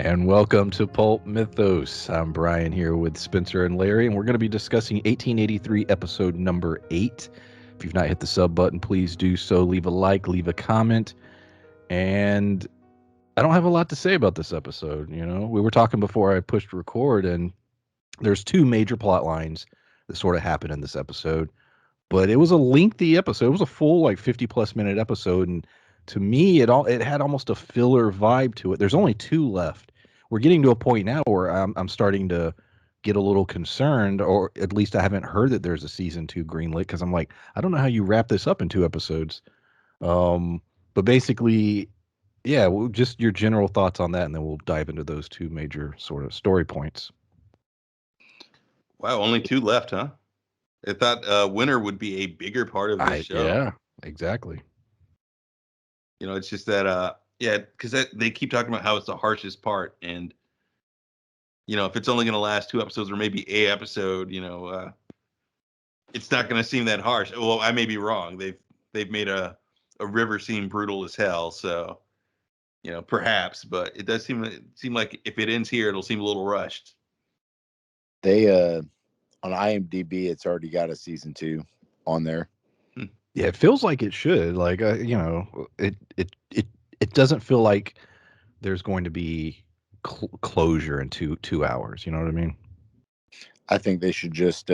And welcome to Pulp Mythos. I'm Brian here with Spencer and Larry, and we're going to be discussing 1883 episode number 8. If you've not hit the sub button, please do so. Leave a like, leave a comment. And I don't have a lot to say about this episode. We were talking before I pushed record, and there's two major plot lines that sort of happen in this episode. But it was a lengthy episode. It was a full 50 plus minute episode, and to me it had almost a filler vibe to it. There's only two left. We're getting to a point now where I'm starting to get a little concerned, or at least I haven't heard that there's a season 2 greenlit, because I'm like, I don't know how you wrap this up in 2 episodes. But basically, yeah, just your general thoughts on that, and then we'll dive into those two major sort of story points. Wow, only two left, huh? I thought Winter would be a bigger part of this show. Yeah, exactly. It's just that, because they keep talking about how it's the harshest part, and if it's only going to last 2 episodes or maybe a episode, it's not going to seem that harsh. Well, I may be wrong. They've made a river seem brutal as hell, so perhaps, but it does seem like if it ends here, it'll seem a little rushed. They on IMDb, it's already got a season 2 on there. Yeah, it feels like it should. It doesn't feel like there's going to be closure in two hours. You know what I mean? I think they should just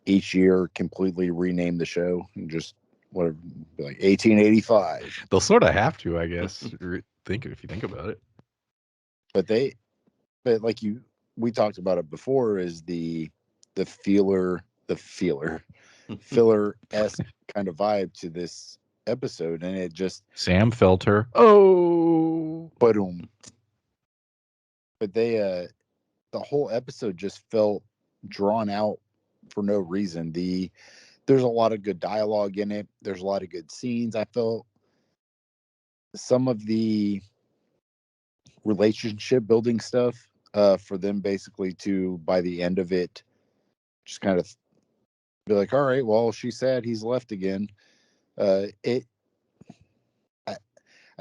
each year completely rename the show and just whatever, like 1885. They'll sort of have to, I guess. If you think about it. But we talked about it before, is the filler-esque kind of vibe to this episode, and it just Sam Felter. Oh, but they the whole episode just felt drawn out for no reason. There's a lot of good dialogue in it. There's a lot of good scenes. I felt some of the relationship building stuff for them basically to, by the end of it, just kind of be like, all right, well, she's sad he's left again. I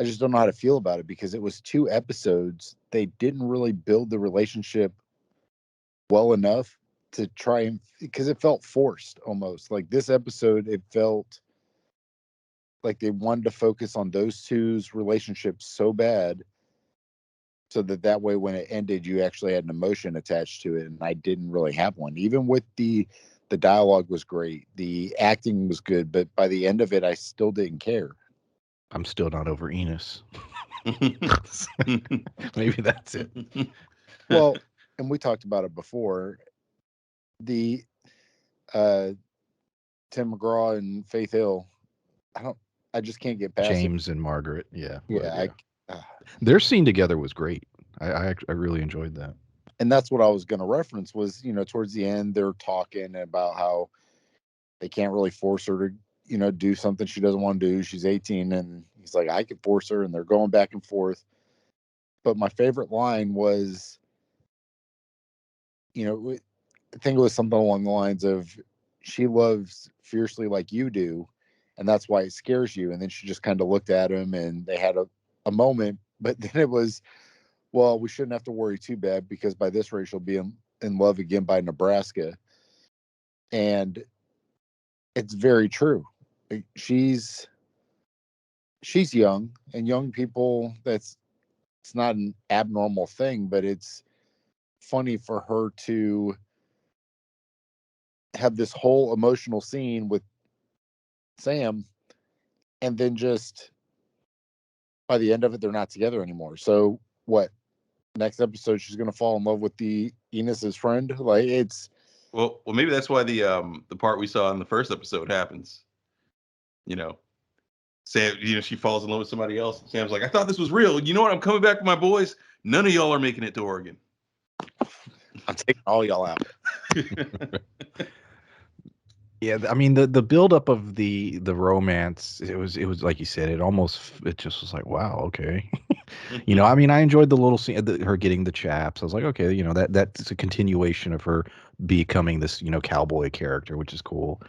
just don't know how to feel about it, because it was 2 episodes. They didn't really build the relationship well enough to try and, because it felt forced almost. Like this episode, it felt like they wanted to focus on those two's relationship so bad, so that way when it ended, you actually had an emotion attached to it, and I didn't really have one. Even with the dialogue was great, the acting was good, but by the end of it, I still didn't care. I'm still not over Enos. Maybe that's it. Well, and we talked about it before. The Tim McGraw and Faith Hill, I just can't get past James it. And Margaret. Yeah. Their scene together was great. I really enjoyed that. And that's what I was going to reference was, towards the end, they're talking about how they can't really force her to, do something she doesn't want to do. She's 18, and he's like, I could force her, and they're going back and forth. But my favorite line was, I think it was something along the lines of, she loves fiercely like you do, and that's why it scares you. And then she just kind of looked at him, and they had a moment, but then it was, well, we shouldn't have to worry too bad, because by this rate, she'll be in love again by Nebraska. And it's very true. She's young, and young people, it's not an abnormal thing, but it's funny for her to have this whole emotional scene with Sam, and then just by the end of it, they're not together anymore. So what? Next episode, she's going to fall in love with Enos's friend. Like, it's well, maybe that's why the part we saw in the first episode happens. Sam, she falls in love with somebody else. Sam's like, I thought this was real. You know what? I'm coming back with my boys. None of y'all are making it to Oregon. I'm taking all y'all out. Yeah, I mean the buildup of the romance, it was like you said, it just was like, wow, okay. I mean, I enjoyed the little scene, her getting the chaps. I was like, okay, that's a continuation of her becoming this, cowboy character, which is cool.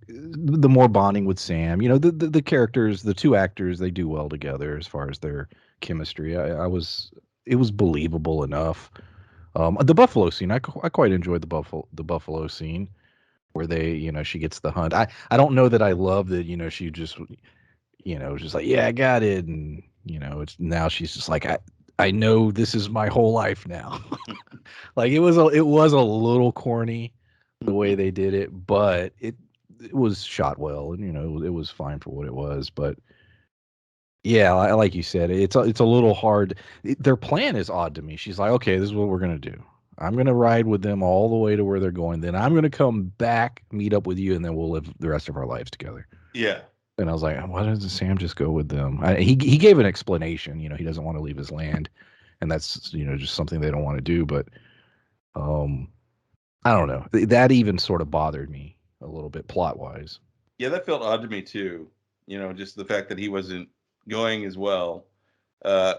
the more bonding with Sam. You know, the characters, the two actors, they do well together as far as their chemistry. It was believable enough. The buffalo scene, I quite enjoyed the buffalo scene where they, you know, she gets the hunt. I don't know that I love that, you know, she just, you know, just like, yeah, I got it, and you know, it's now she's just like, I know this is my whole life now. Like it was a little corny the way they did it, but it was shot well, and you know, it was fine for what it was. But yeah, like you said, it's a little hard. Their plan is odd to me. She's like, okay, this is what we're gonna do. I'm gonna ride with them all the way to where they're going. Then I'm gonna come back, meet up with you, and then we'll live the rest of our lives together. Yeah. And I was like, why doesn't Sam just go with them? He gave an explanation. You know, he doesn't want to leave his land, and that's, you know, just something they don't want to do. But um, I don't know. That even sort of bothered me a little bit plot wise. Yeah, that felt odd to me too. You know, just the fact that he wasn't going as well. Uh,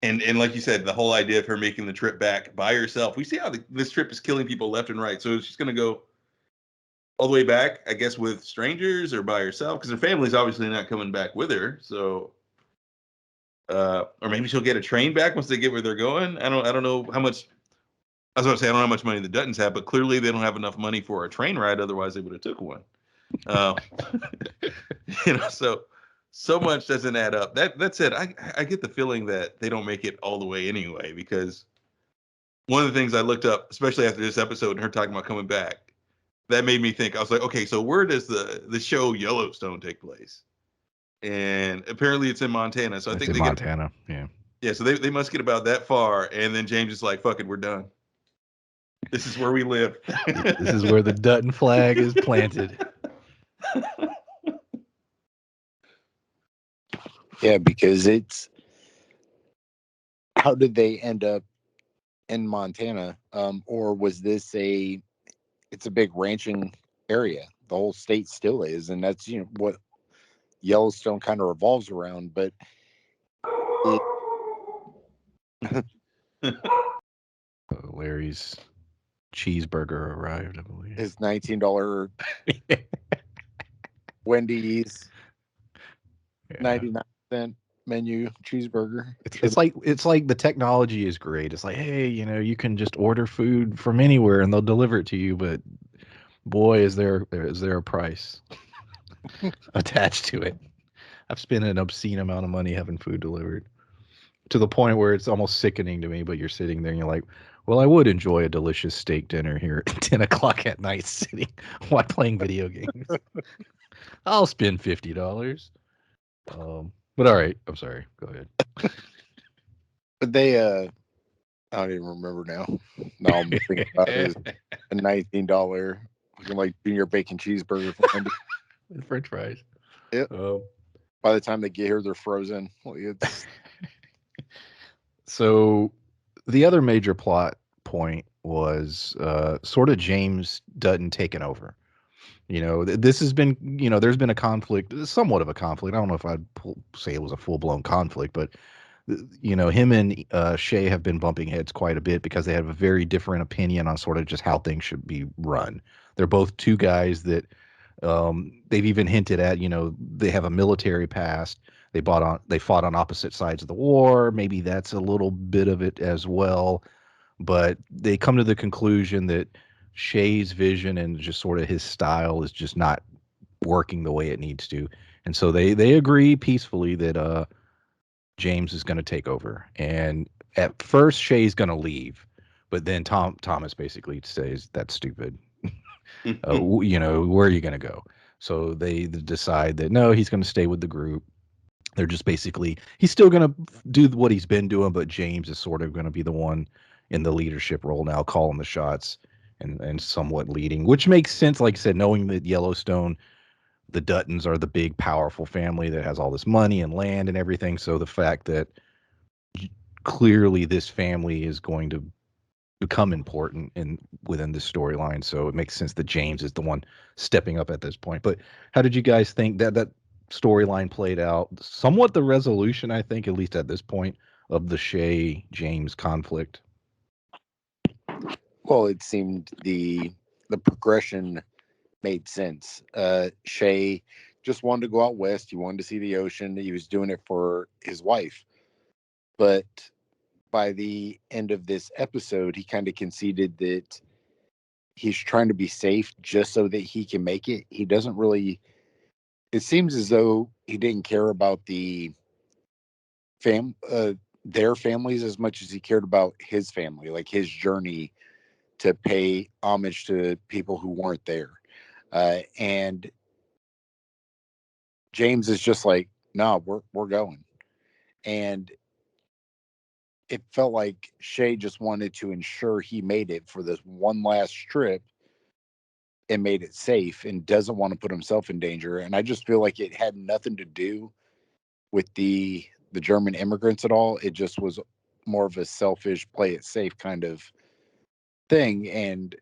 and like you said, the whole idea of her making the trip back by herself. We see how this trip is killing people left and right. So she's going to go all the way back, I guess, with strangers or by herself, because her family's obviously not coming back with her. So, or maybe she'll get a train back once they get where they're going. I don't know how much. I was about to say I don't know how much money the Duttons have, but clearly they don't have enough money for a train ride. Otherwise, they would have took one. You know, so much doesn't add up. That said, I get the feeling that they don't make it all the way anyway, because one of the things I looked up, especially after this episode and her talking about coming back, that made me think. I was like, okay, so where does the show Yellowstone take place? And apparently it's in Montana. So I think in Montana. Yeah, so they must get about that far, and then James is like, fuck it, we're done. This is where we live. This is where the Dutton flag is planted. Yeah, because how did they end up in Montana? Or was this it's a big ranching area? The whole state still is, and that's, you know, what Yellowstone kind of revolves around. But Larry's cheeseburger arrived, I believe. his $19 Wendy's 99-cent menu cheeseburger. It's like the technology is great. It's like, hey, you know, you can just order food from anywhere and they'll deliver it to you, but boy, is there a price attached to it. I've spent an obscene amount of money having food delivered, to the point where it's almost sickening to me. But you're sitting there and you're like, well, I would enjoy a delicious steak dinner here at 10 o'clock at night sitting while playing video games. I'll spend $50. But all right, I'm sorry. Go ahead. But they I don't even remember now. Now I'm thinking about it as a $19 like junior bacon cheeseburger from Wendy's. With French fries. Yep. By the time they get here, they're frozen. So the other major plot point was sort of James Dutton taking over. You know, this has been, you know, there's been a conflict, somewhat of a conflict. I don't know if I'd say it was a full-blown conflict, but, you know, him and Shay have been bumping heads quite a bit because they have a very different opinion on sort of just how things should be run. They're both two guys that they've even hinted at, you know, they have a military past. They fought on opposite sides of the war. Maybe that's a little bit of it as well. But they come to the conclusion that Shay's vision and just sort of his style is just not working the way it needs to. And so they agree peacefully that James is going to take over. And at first Shay's going to leave, but then Thomas basically says, that's stupid. You know, where are you going to go? So they decide that no, he's going to stay with the group. They're just basically, he's still going to do what he's been doing, but James is sort of going to be the one in the leadership role now, calling the shots and somewhat leading, which makes sense. Like I said, knowing that Yellowstone, the Duttons are the big, powerful family that has all this money and land and everything. So the fact that clearly this family is going to become important within this storyline. So it makes sense that James is the one stepping up at this point. But how did you guys think that storyline played out? Somewhat the resolution, I think, at least at this point, of the Shay James conflict. Well, it seemed the progression made sense. Shay just wanted to go out west. He wanted to see the ocean. He was doing it for his wife. But by the end of this episode, he kind of conceded that he's trying to be safe just so that he can make it. He doesn't really, it seems as though he didn't care about their families as much as he cared about his family, like his journey to pay homage to people who weren't there. And James is just like, no, we're going. And it felt like Shay just wanted to ensure he made it for this one last trip and made it safe and doesn't want to put himself in danger. And I just feel like it had nothing to do with the German immigrants at all. It just was more of a selfish play it safe kind of thing. And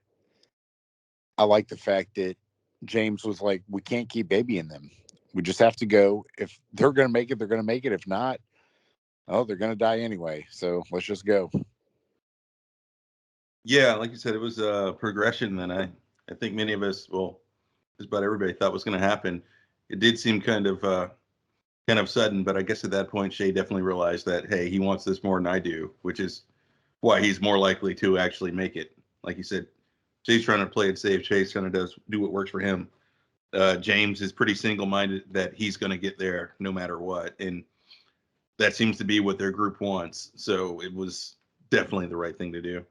I like the fact that James was like, we can't keep babying them. We just have to go. If they're going to make it, they're going to make it. If not, oh, they're going to die anyway. So let's just go. Yeah, like you said, it was a progression that I think many of us, well, just about everybody thought was going to happen. It did seem kind of sudden, but I guess at that point, Shay definitely realized that, hey, he wants this more than I do, which is why he's more likely to actually make it. Like you said, Shay's trying to play it safe. Shay's trying to do what works for him. James is pretty single-minded that he's going to get there no matter what, and that seems to be what their group wants. So it was definitely the right thing to do.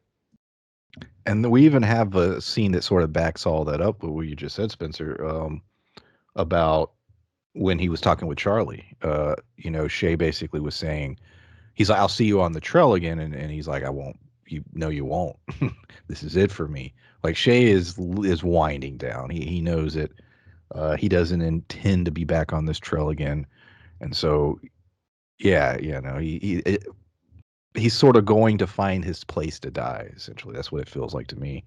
And we even have a scene that sort of backs all that up, what you just said, Spencer, about when he was talking with Charlie. Shay basically was saying, he's like, I'll see you on the trail again. And he's like, I won't. You won't. This is it for me. Like, Shay is winding down. He knows it. He doesn't intend to be back on this trail again. And so, yeah, he's sort of going to find his place to die. Essentially, that's what it feels like to me.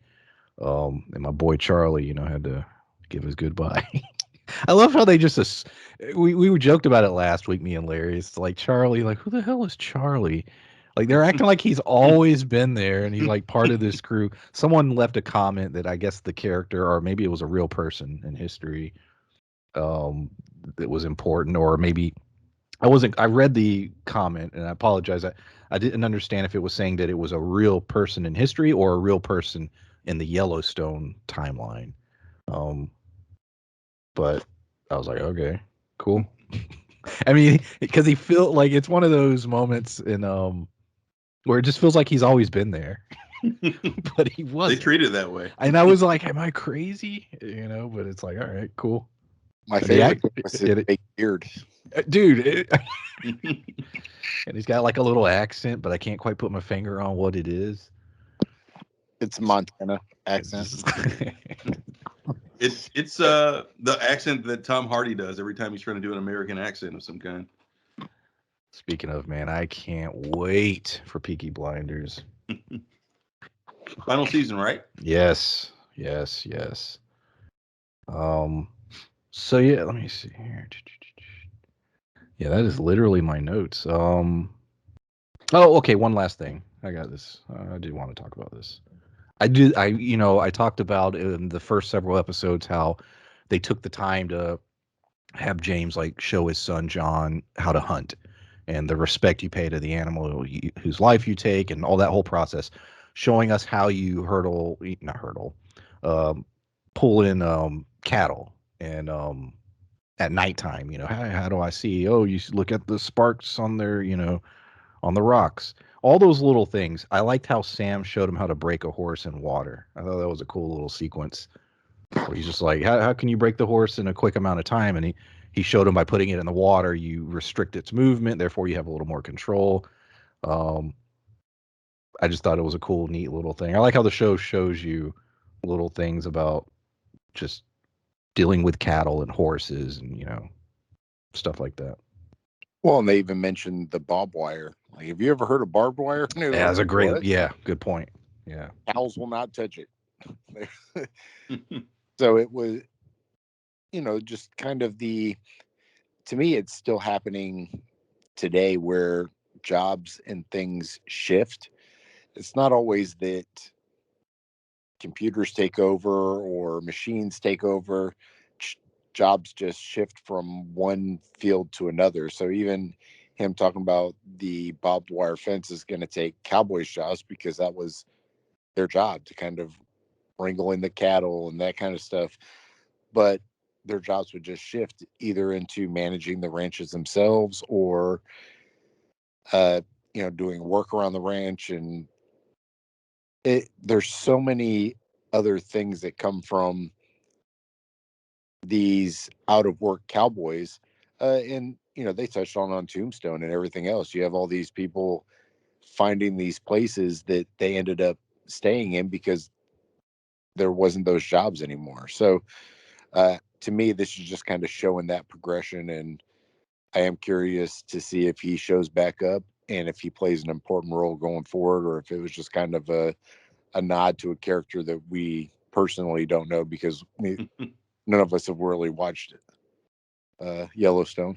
And my boy Charlie, had to give his goodbye. I love how they just we joked about it last week, me and Larry. It's like Charlie, like, who the hell is Charlie? Like, they're acting like he's always been there and he's like part of this crew. Someone left a comment that I guess the character, or maybe it was a real person in history, that was important, or maybe I read the comment and I apologize. I didn't understand if it was saying that it was a real person in history or a real person in the Yellowstone timeline. But I was like, okay, cool. I mean, because he felt like it's one of those moments in where it just feels like he's always been there, but he wasn't. They treat it that way. And I was like, am I crazy? But it's like, all right, cool. My favorite was his big beard. Dude. And he's got like a little accent, but I can't quite put my finger on what it is. It's Montana accent. It's the accent that Tom Hardy does every time he's trying to do an American accent of some kind. Speaking of, man, I can't wait for Peaky Blinders. Final season, right? Yes. So yeah, let me see here. Yeah, that is literally my notes. Oh, okay, one last thing. I got this. I did want to talk about this. I talked about in the first several episodes how they took the time to have James like show his son John how to hunt and the respect you pay to the animal whose life you take and all that whole process, showing us how you pull in cattle and at nighttime, how do I see? Oh, you look at the sparks on their, on the rocks. All those little things. I liked how Sam showed him how to break a horse in water. I thought that was a cool little sequence where he's just like, how can you break the horse in a quick amount of time? And he showed him by putting it in the water, you restrict its movement, therefore you have a little more control. I just thought it was a cool, neat little thing. I like how the show shows you little things about just dealing with cattle and horses and, stuff like that. Well, and they even mentioned the barbed wire. Like, have you ever heard of barbed wire? Yeah, that's a great, good point. Yeah. Cows will not touch it. So it was, just kind of to me, it's still happening today where jobs and things shift. It's not always that computers take over or machines take over, jobs just shift from one field to another. So even him talking about the barbed wire fence is going to take cowboys' jobs because that was their job to kind of wrangle in the cattle and that kind of stuff. But their jobs would just shift either into managing the ranches themselves or, doing work around the ranch. And there's so many other things that come from these out of work cowboys. And, they touched on Tombstone and everything else. You have all these people finding these places that they ended up staying in because there wasn't those jobs anymore. So to me, this is just kind of showing that progression. And I am curious to see if he shows back up and if he plays an important role going forward, or if it was just kind of a nod to a character that we personally don't know because none of us have really watched Yellowstone.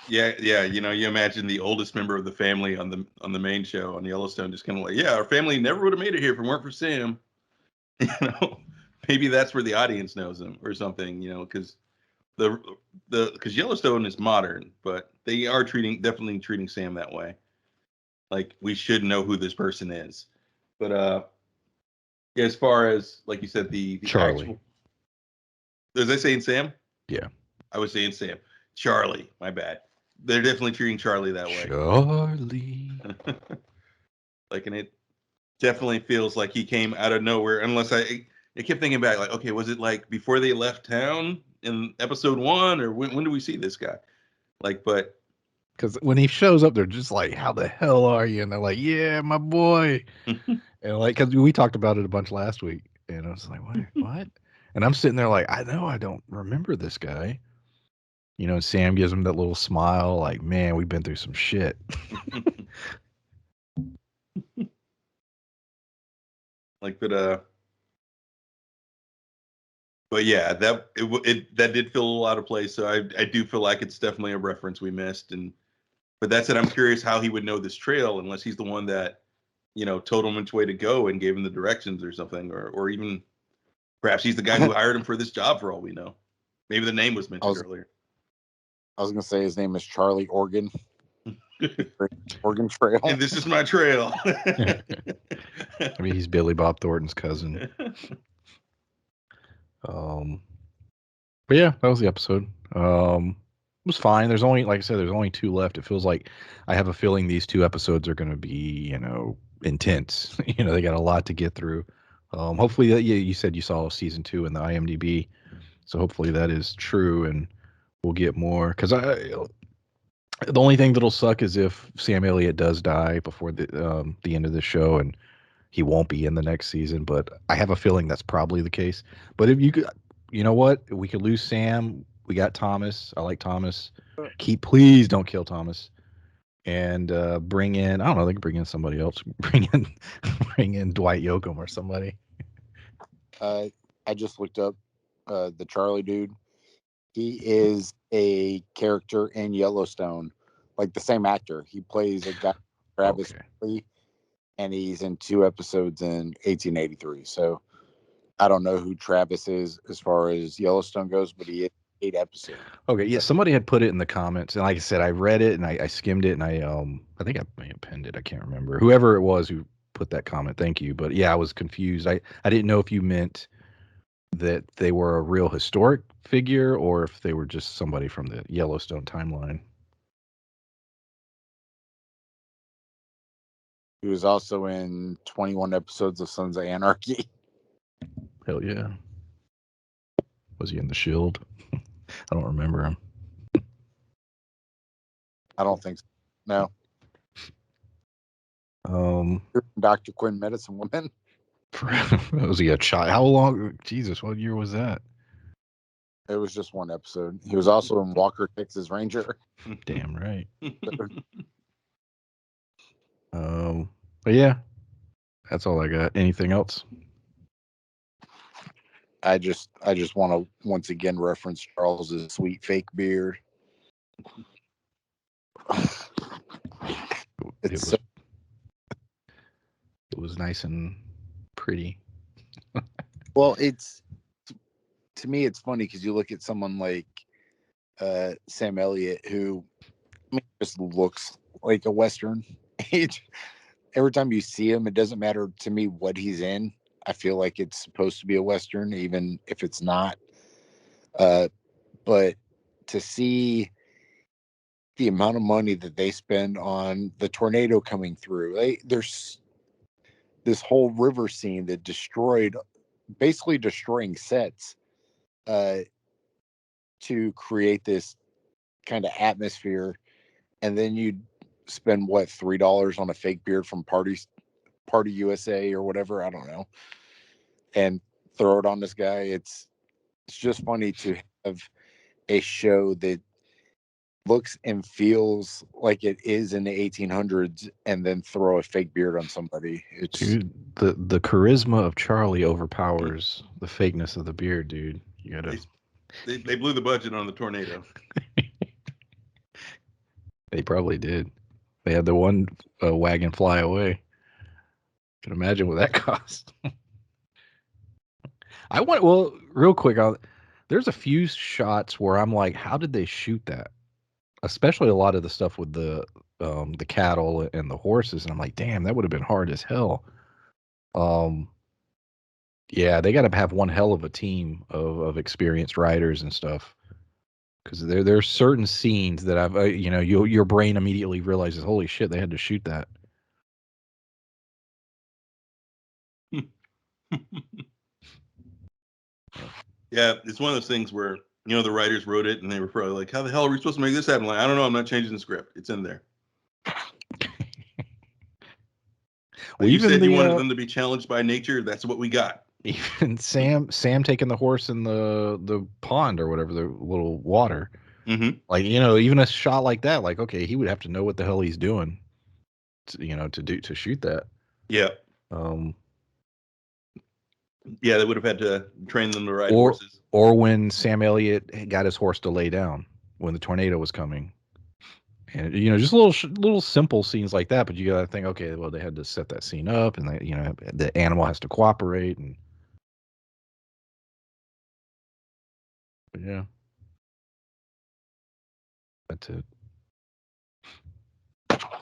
Yeah. You imagine the oldest member of the family on the main show on Yellowstone, just kind of like, yeah, our family never would have made it here if it weren't for Sam. Maybe that's where the audience knows him or something. Because because Yellowstone is modern, but they are definitely treating Sam that way. Like, we should know who this person is. But as far as, like you said, the Charlie. actual, was I saying Sam? Yeah. I was saying Sam. Charlie, my bad. They're definitely treating Charlie that way. Charlie. And it definitely feels like he came out of nowhere. Unless I kept thinking back, like, okay, was it like before they left town in episode 1, or when do we see this guy? But because when he shows up, they're just like, "How the hell are you?" And they're like, "Yeah, my boy." And because we talked about it a bunch last week, and I was like, "What?" And I'm sitting there like, I know I don't remember this guy. And Sam gives him that little smile, like, "Man, we've been through some shit." But yeah, that did feel a little out of place. So I do feel like it's definitely a reference we missed. But that said, I'm curious how he would know this trail unless he's the one that, told him which way to go and gave him the directions or something, or even perhaps he's the guy who hired him for this job for all we know. Maybe the name was mentioned earlier. I was going to say his name is Charlie Organ. Organ Trail. And this is my trail. I mean, he's Billy Bob Thornton's cousin. But yeah, that was the episode. It was fine. There's only, like I said, there's only 2 left. It feels like I have a feeling these 2 episodes are going to be, intense. They got a lot to get through. Hopefully, you said you saw season 2 in the IMDb, so hopefully that is true, and we'll get more. Because the only thing that'll suck is if Sam Elliott does die before the end of the show, and he won't be in the next season. But I have a feeling that's probably the case. But if you could. You know what? We could lose Sam. We got Thomas. I like Thomas. Please don't kill Thomas. And bring in, I don't know, they can bring in somebody else. Bring in Dwight Yoakam or somebody. I just looked up the Charlie dude. He is a character in Yellowstone, like the same actor. He plays a guy, Travis Lee, and he's in 2 episodes in 1883. So I don't know who Travis is as far as Yellowstone goes, but he is 8 episodes. Okay, yeah, somebody had put it in the comments, and like I said, I read it and I skimmed it, and I think I may have pinned it. I can't remember whoever it was who put that comment. Thank you, but yeah, I was confused. I didn't know if you meant that they were a real historic figure or if they were just somebody from the Yellowstone timeline. He was also in 21 episodes of Sons of Anarchy. Hell yeah. Was he in The Shield? I don't remember him. I don't think so. No. Dr. Quinn, Medicine Woman. Was he a child? How long? Jesus, what year was that? It was just 1 episode. He was also in Walker, Texas Ranger. Damn right. But yeah, that's all I got. Anything else? I just want to once again reference Charles's sweet fake beard. It was nice and pretty. Well, to me, it's funny because you look at someone like Sam Elliott, who just looks like a Western. Every time you see him, it doesn't matter to me what he's in. I feel like it's supposed to be a Western, even if it's not. But to see the amount of money that they spend on the tornado coming through, there's this whole river scene that basically destroying sets to create this kind of atmosphere. And then you spend what, $3 on a fake beard from Party USA or whatever, I don't know, and throw it on this guy. It's just funny to have a show that looks and feels like it is in the 1800s and then throw a fake beard on somebody. It's Dude, the charisma of Charlie overpowers the fakeness of the beard, dude. You gotta. They blew the budget on the tornado. They probably did. They had the one wagon fly away. Can imagine what that cost. Real quick, there's a few shots where I'm like, how did they shoot that? Especially a lot of the stuff with the cattle and the horses, and I'm like, damn, that would have been hard as hell. Yeah, they got to have one hell of a team of experienced writers and stuff. Because there's certain scenes that I've, your brain immediately realizes, holy shit, they had to shoot that. Yeah, it's one of those things where, the writers wrote it and they were probably like, how the hell are we supposed to make this happen? Like, I don't know. I'm not changing the script. It's in there. Well, you said you wanted them to be challenged by nature. That's what we got. Even Sam taking the horse in the pond or whatever, the little water. Mm-hmm. Like, even a shot like that, like, okay, he would have to know what the hell he's doing, to shoot that. Yeah. Yeah, they would have had to train them to ride horses. Or when Sam Elliott got his horse to lay down when the tornado was coming. And, just little simple scenes like that. But you got to think, okay, well, they had to set that scene up and, the animal has to cooperate. But yeah. That's it.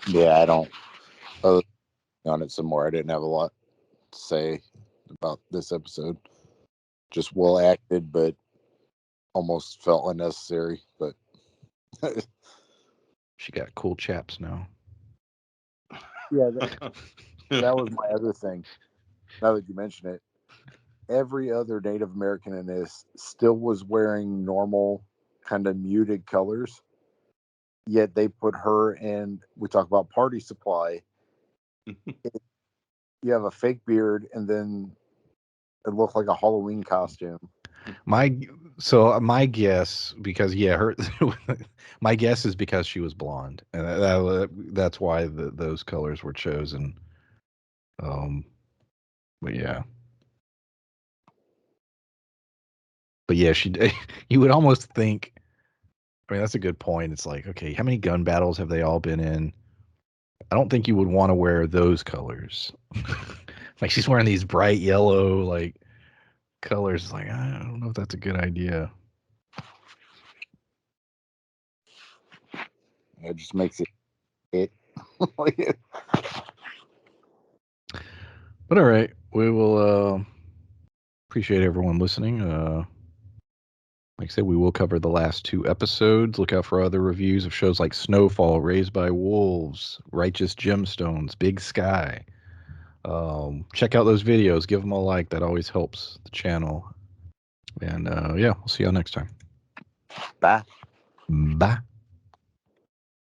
Yeah, I don't. On it some more. I didn't have a lot to say about this episode. Just well acted, but almost felt unnecessary. But she got cool chaps now. Yeah, that was my other thing. Now that you mention it, every other Native American in this still was wearing normal, kind of muted colors. Yet they put her in. We talk about Party Supply. You have a fake beard, and then it looked like a Halloween costume. My guess, because my guess is because she was blonde, and that's why those colors were chosen. But yeah, you would almost think. I mean, that's a good point. It's like, okay, how many gun battles have they all been in? I don't think you would want to wear those colors. Like, she's wearing these bright yellow, like, colors. Like, I don't know if that's a good idea. It just makes it. But all right, we will appreciate everyone listening. Like I said, we will cover the last 2 episodes. Look out for other reviews of shows like Snowfall, Raised by Wolves, Righteous Gemstones, Big Sky. Check out those videos. Give them a like. That always helps the channel. And we'll see y'all next time. Bye. Bye.